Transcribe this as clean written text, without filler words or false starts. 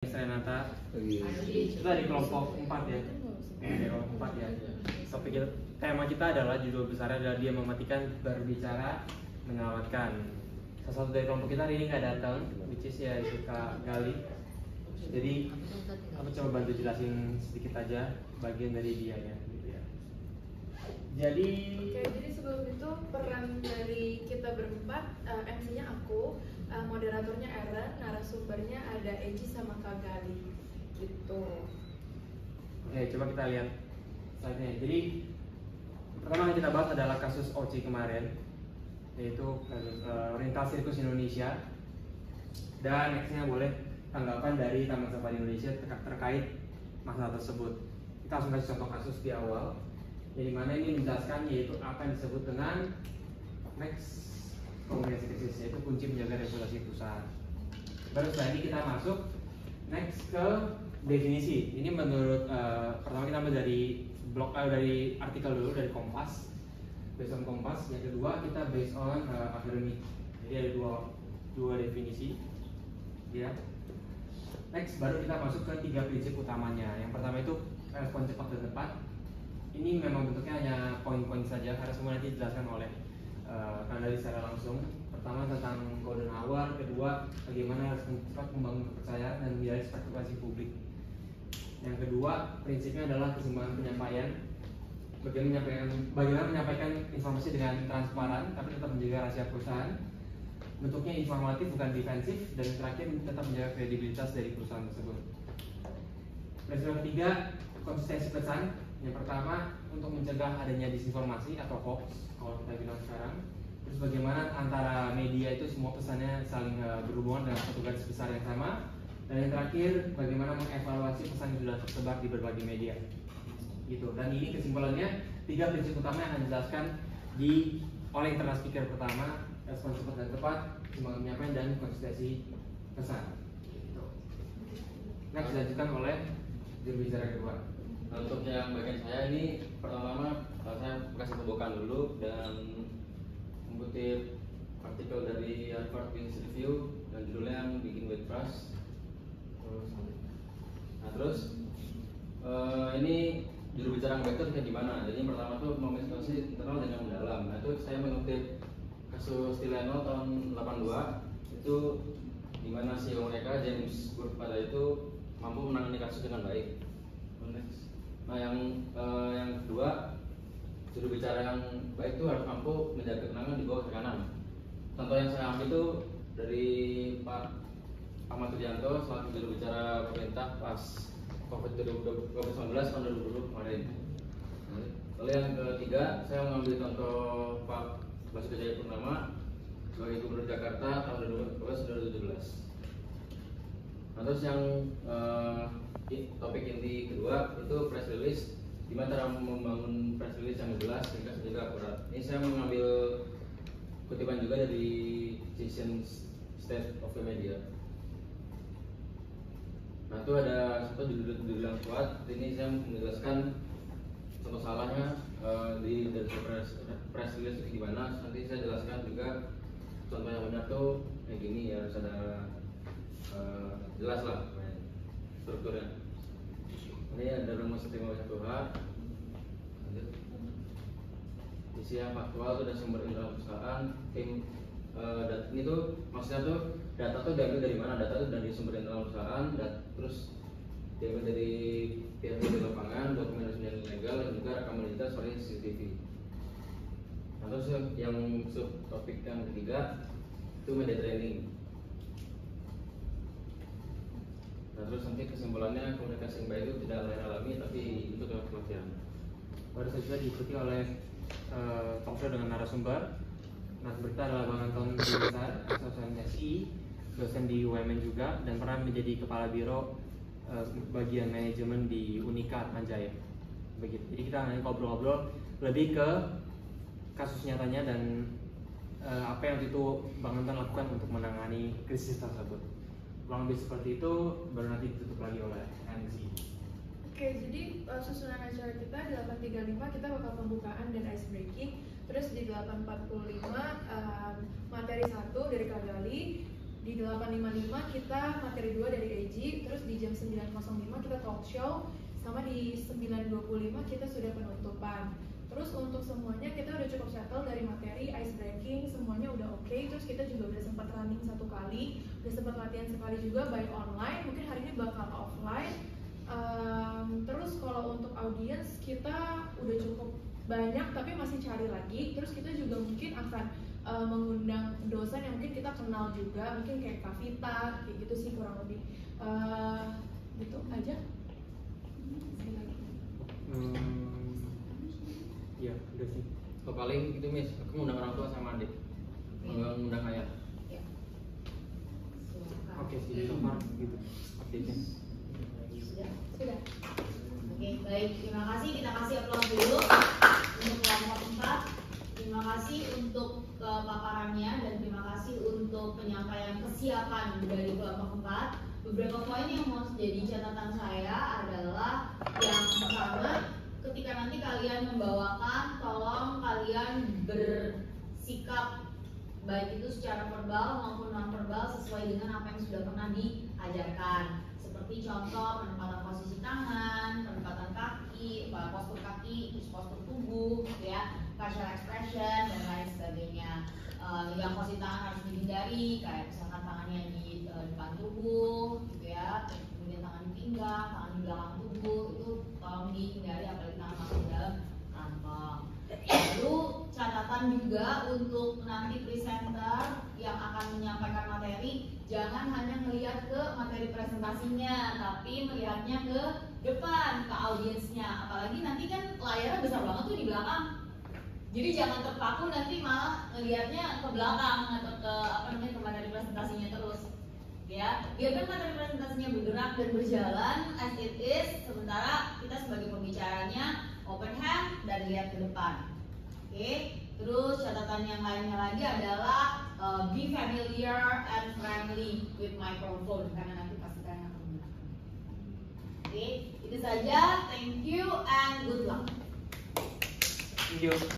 Renata, kita di kelompok 4 ya. Di kelompok 4 ya. Topik kita, tema kita adalah judul besarnya adalah dia mematikan, berbicara, menyelamatkan. Salah satu dari kelompok kita hari ini nggak datang, which is ya Kak Gali. Jadi aku coba bantu jelasin sedikit aja bagian dari dia ya. Gitu ya. Jadi sebelum itu peran dari kita berempat, MC-nya aku, moderatornya Aaron, narasumbernya ada Eji sama Kak Gali gitu. Oke, coba kita lihat slide-nya. Jadi pertama yang kita bahas adalah kasus OC kemarin, yaitu Rental Sirkus Indonesia. Dan nextnya boleh tanggapan dari Taman Safari Indonesia terkait masalah tersebut. Kita langsung kasih contoh kasus di awal, yang dimana ini menjelaskan yaitu apa yang disebut dengan next komunikasi krisis, yaitu kunci menjaga reputasi perusahaan. Baru setelah ini kita masuk next ke definisi. Ini menurut pertama kita ambil dari blog dari artikel dulu dari Kompas, based on Kompas. Yang kedua kita based on akademik. Jadi ada dua definisi. Ya. Next baru kita masuk ke 3 prinsip utamanya. Yang pertama itu respon cepat dan tepat. Ini memang bentuknya hanya poin-poin saja karena semua nanti dijelaskan oleh Kandali secara langsung. Pertama tentang golden hour, kedua bagaimana respon cepat membangun kepercayaan dan menjadi ekspektasi publik. Yang kedua prinsipnya adalah keseimbangan penyampaian. Bagaimana menyampaikan informasi dengan transparan tapi tetap menjaga rahasia perusahaan. Bentuknya informatif bukan defensif, dan terakhir tetap menjaga kredibilitas dari perusahaan tersebut. Prinsip ketiga, konsistensi pesan. Yang pertama, untuk mencegah adanya disinformasi atau hoax kalau kita bilang sekarang. Terus bagaimana antara media itu semua pesannya saling berhubungan dengan satu garis besar yang sama. Dan yang terakhir, bagaimana mengevaluasi pesan yang sudah tersebar di berbagai media. Gitu. Dan ini kesimpulannya 3 prinsip utama yang akan dijelaskan oleh internal speaker pertama, respon cepat dan tepat, keseimbangan penyampaian, dan konsistensi pesan. Gitu. Next dilanjutkan oleh juru bicara kedua. Nah, untuk yang bagian saya ini pertama-tama saya kasih pembukaan dulu dan mengutip artikel dari Harvard Business Review dan judulnya yang Begin with Trust. Terus ini juru bicara yang baik itu kayak gimana? Jadi yang pertama tuh komunikasi internal dan yang mendalam. Nah itu saya mengutip kasus Tileno tahun 82 itu dimana CEO mereka James Wood pada itu mampu menangani kasus dengan baik. Nah yang kedua, juru bicara yang baik itu harus mampu menjaga ketenangan di bawah tekanan. Contoh yang saya ambil itu dari Pak Ahmad Sudianto selaku juru bicara pemerintah pas COVID-19 tahun 2020 kemarin. Lalu yang ketiga, saya mengambil contoh Pak Basuki Cahayapurnama sebagai Gubernur Jakarta tahun 2017. Nah, terus yang topik inti kedua itu press release, gimana cara membangun press release yang jelas, singkat dan juga akurat. Ini saya mengambil kutipan juga dari Decision State of the Media. Nah itu ada satu judul yang kuat. Ini saya menjelaskan contoh salahnya dari press release itu gimana. Nanti saya jelaskan juga contoh yang benar tuh kayak gini ya, harus ada jelas lah strukturnya. Ini ada rumus 51H. Isi yang faktual itu ada sumber internal perusahaan, tim. Ini tuh maksudnya tuh data tuh diambil dari mana? Data tuh dari sumber internal perusahaan, terus diambil dari pihak di lapangan, dokumen resmi legal, dan juga rekaman digital seperti CCTV. Nah, terus yang sub topik yang ketiga itu media training. Nah, terus nanti kesimpulannya komunikasi yang baik itu tidak lain alami tapi itu dengan pelatihan. Baru saja diikuti oleh talkshow dengan narasumber. Nah, kita adalah Bang Anton Besar, dosen SI, dosen di UMN juga, dan pernah menjadi kepala biro bagian manajemen di Unika Atmajaya. Begitu. Jadi kita akan ngobrol-ngobrol lebih ke kasus nyatanya dan apa yang waktu itu Bang Anton lakukan untuk menangani krisis tersebut. Kurang lebih seperti itu, baru nanti ditutup lagi oleh MC. Oke, jadi susunan acara kita di 8.35 kita bakal pembukaan dan ice breaking. Terus di 8.45 materi 1 dari Kak Gali, Di 8.55 kita materi 2 dari Eji, terus di jam 9.05 kita talk show, sama di 9.25 kita sudah penutupan. Terus untuk semuanya kita udah cukup settle dari materi, ice breaking, semuanya udah oke. Terus kita juga udah sempat running 1 kali, udah sempat latihan sekali juga by online, mungkin hari ini bakal offline. Terus kalau untuk audiens kita udah cukup banyak tapi masih cari lagi. Terus kita juga mungkin akan mengundang dosen yang mungkin kita kenal juga, mungkin kayak Kak Vita, kayak gitu sih kurang lebih. Gitu aja. Sekali lagi. Iya, udah sih. So, paling itu Miss, aku ngundang orang tua sama adik, ngundang ayah. Ya. Silakan. Oke sih, so far gitu update-nya. Sudah. Oke, baik. Terima kasih. Kita kasih aplaus dulu untuk kelompok 4. Terima kasih untuk paparannya dan terima kasih untuk penyampaian kesiapan dari kelompok 4. Beberapa poin yang mau jadi catatan saya adalah yang pertama, ketika nanti kalian membawakan, tolong kalian bersikap baik itu secara verbal maupun non verbal sesuai dengan apa yang sudah pernah diajarkan. Seperti contoh penempatan posisi tangan, penempatan kaki, postur kaki, postur tubuh, gitu ya, facial expression dan lain sebagainya. Yang posisi tangan harus dihindari, kayak misalkan tangannya di depan tubuh, gitu ya, kemudian tangan di pinggang, tangan di belakang tubuh, itu tolong dihindari apalagi tangan masuk ke dalam kantong. Lalu catatan juga untuk nanti presenter yang akan menyampaikan materi, jangan hanya melihat ke materi presentasinya, tapi melihatnya ke depan, ke audiensnya. Apalagi nanti kan layarnya besar banget tuh di belakang. Jadi jangan terpaku nanti malah ngelihatnya ke belakang atau ke ke materi presentasinya terus. Ya, biarkan materi presentasinya bergerak dan berjalan as it is, sementara kita sebagai pembicaranya open hand dan lihat ke depan. Oke, terus catatan yang lainnya lagi adalah be familiar and friendly with microphone karena nanti pasti kalian akan menggunakan. Oke, itu saja. Thank you and good luck. Thank you.